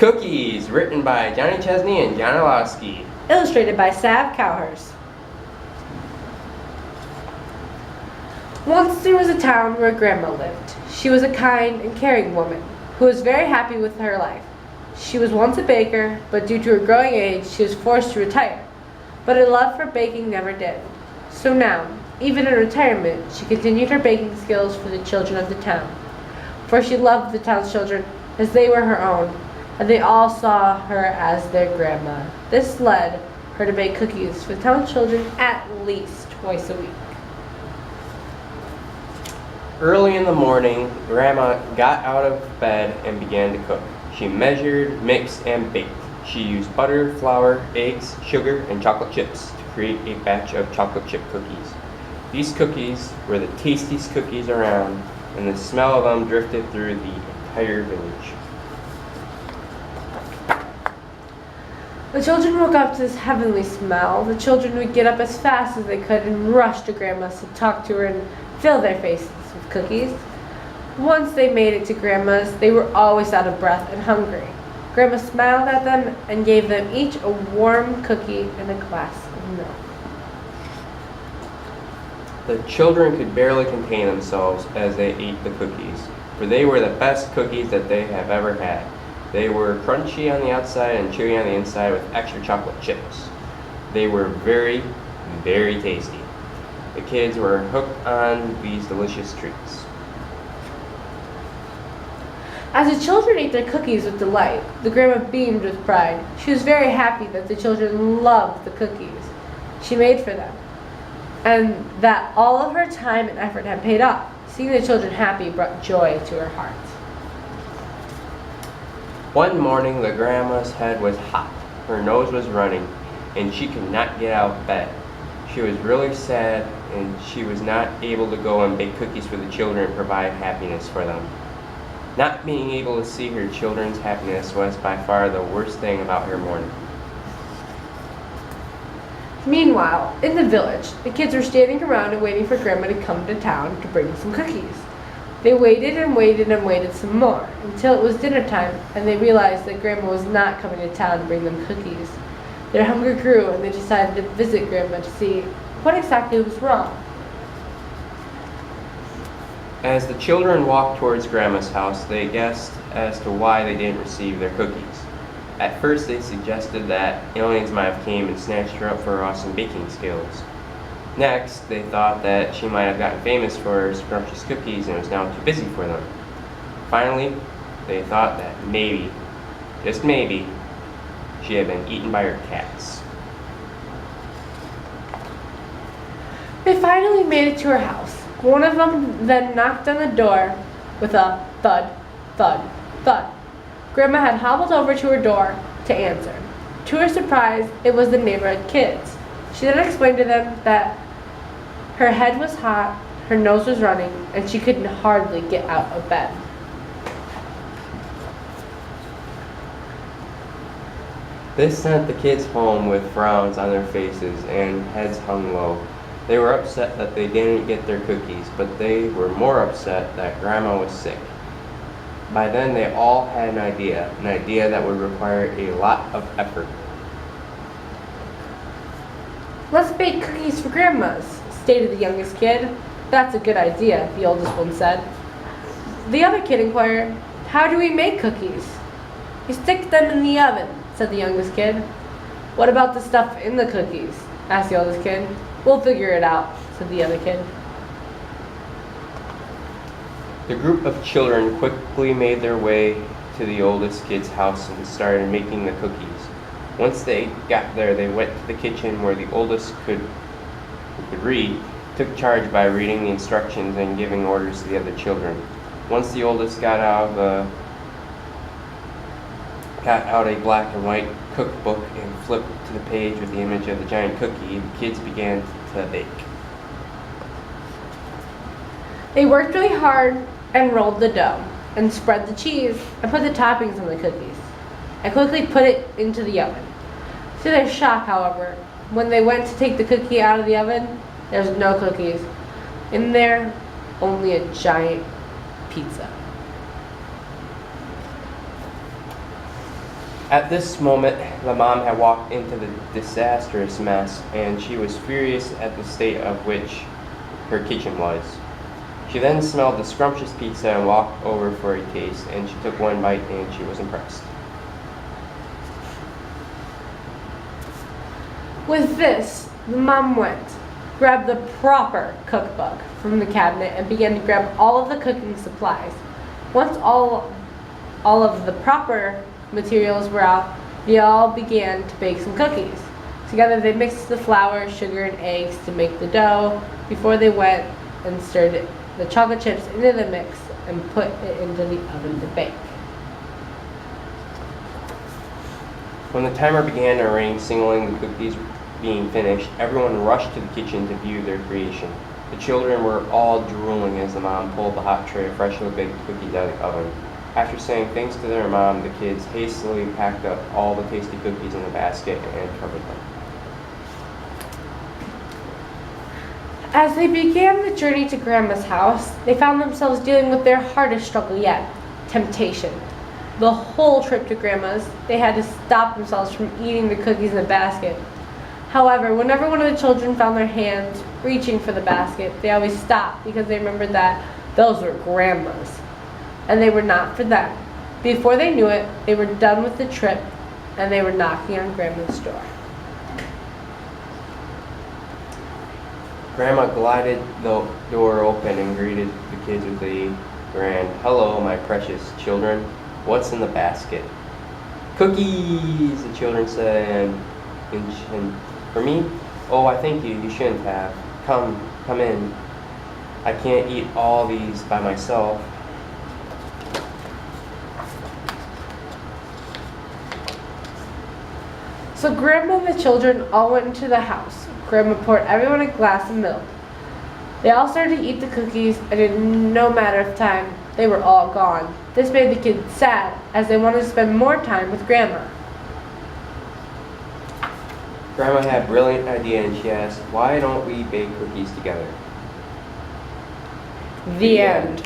Cookies, written by Johnnie, Chesney, and John Ilowski. Illustrated by CaHours. Once there was a town where Grandma lived. She was a kind and caring woman who was very happy with her life. She was once a baker, but due to her growing age, she was forced to retire. But her love for baking never did. So now, even in retirement, she continued her baking skills for the children of the town. For she loved the town's children as they were her own, and they all saw her as their grandma. This led her to bake cookies for the town's children at least twice a week. Early in the morning, Grandma got out of bed and began to cook. She measured, mixed, and baked. She used butter, flour, eggs, sugar, and chocolate chips to create a batch of chocolate chip cookies. These cookies were the tastiest cookies around, and the smell of them drifted through the entire village. The children woke up to this heavenly smell. The children would get up as fast as they could and rush to Grandma's to talk to her and fill their faces with cookies. Once they made it to Grandma's, they were always out of breath and hungry. Grandma smiled at them and gave them each a warm cookie and a glass of milk. The children could barely contain themselves as they ate the cookies, for they were the best cookies that they have ever had. They were crunchy on the outside and chewy on the inside with extra chocolate chips. They were very, very tasty. The kids were hooked on these delicious treats. As the children ate their cookies with delight, the grandma beamed with pride. She was very happy that the children loved the cookies she made for them, and that all of her time and effort had paid off. Seeing the children happy brought joy to her heart. One morning, the grandma's head was hot, her nose was running, and she could not get out of bed. She was really sad, and she was not able to go and bake cookies for the children and provide happiness for them. Not being able to see her children's happiness was by far the worst thing about her morning. Meanwhile, in the village, the kids were standing around and waiting for Grandma to come to town to bring some cookies. They waited and waited and waited some more until it was dinner time, and they realized that Grandma was not coming to town to bring them cookies. Their hunger grew, and they decided to visit Grandma to see what exactly was wrong. As the children walked towards Grandma's house, they guessed as to why they didn't receive their cookies. At first, they suggested that aliens might have came and snatched her up for her awesome baking skills. Next, they thought that she might have gotten famous for her scrumptious cookies and was now too busy for them. Finally, they thought that maybe, just maybe, she had been eaten by her cats. They finally made it to her house. One of them then knocked on the door with a thud, thud, thud. Grandma had hobbled over to her door to answer. To her surprise, it was the neighborhood kids. She then explained to them that her head was hot, her nose was running, and she could hardly get out of bed. This sent the kids home with frowns on their faces and heads hung low. They were upset that they didn't get their cookies, but they were more upset that Grandma was sick. By then, they all had an idea that would require a lot of effort. "Let's bake cookies for Grandma's," stated the youngest kid. "That's a good idea," the oldest one said. The other kid inquired, "How do we make cookies?" "You stick them in the oven," said the youngest kid. "What about the stuff in the cookies?" asked the oldest kid. "We'll figure it out," said the other kid. The group of children quickly made their way to the oldest kid's house and started making the cookies. Once they got there, they went to the kitchen where the oldest who could read, took charge by reading the instructions and giving orders to the other children. Once the oldest got out a black and white cookbook and flipped to the page with the image of the giant cookie, the kids began to bake. They worked really hard and rolled the dough and spread the cheese and put the toppings on the cookies and quickly put it into the oven. To their shock, however, when they went to take the cookie out of the oven, there was no cookies. In there, only a giant pizza. At this moment, the mom had walked into the disastrous mess, and she was furious at the state of which her kitchen was. She then smelled the scrumptious pizza and walked over for a taste, and she took one bite and she was impressed. With this, the mom went, grabbed the proper cookbook from the cabinet, and began to grab all of the cooking supplies. Once all of the proper materials were out, they all began to bake some cookies. Together they mixed the flour, sugar, and eggs to make the dough before they went and stirred the chocolate chips into the mix and put it into the oven to bake. When the timer began to ring, signaling the cookies being finished, everyone rushed to the kitchen to view their creation. The children were all drooling as the mom pulled the hot tray of freshly baked cookies out of the oven. After saying thanks to their mom, the kids hastily packed up all the tasty cookies in a basket and covered them. As they began the journey to Grandma's house, they found themselves dealing with their hardest struggle yet, temptation. The whole trip to Grandma's, they had to stop themselves from eating the cookies in the basket. However, whenever one of the children found their hands reaching for the basket, they always stopped because they remembered that those were Grandma's, and they were not for them. Before they knew it, they were done with the trip, and they were knocking on Grandma's door. Grandma glided the door open and greeted the kids with a grand, "Hello, my precious children. What's in the basket?" "Cookies," the children said. And for me? "Oh, I thank you. You shouldn't have. Come in. I can't eat all these by myself." So Grandma and the children all went into the house. Grandma poured everyone a glass of milk. They all started to eat the cookies, and in no matter of time, they were all gone. This made the kids sad, as they wanted to spend more time with Grandma. Grandma had a brilliant idea, and she asked, "Why don't we bake cookies together?" The end.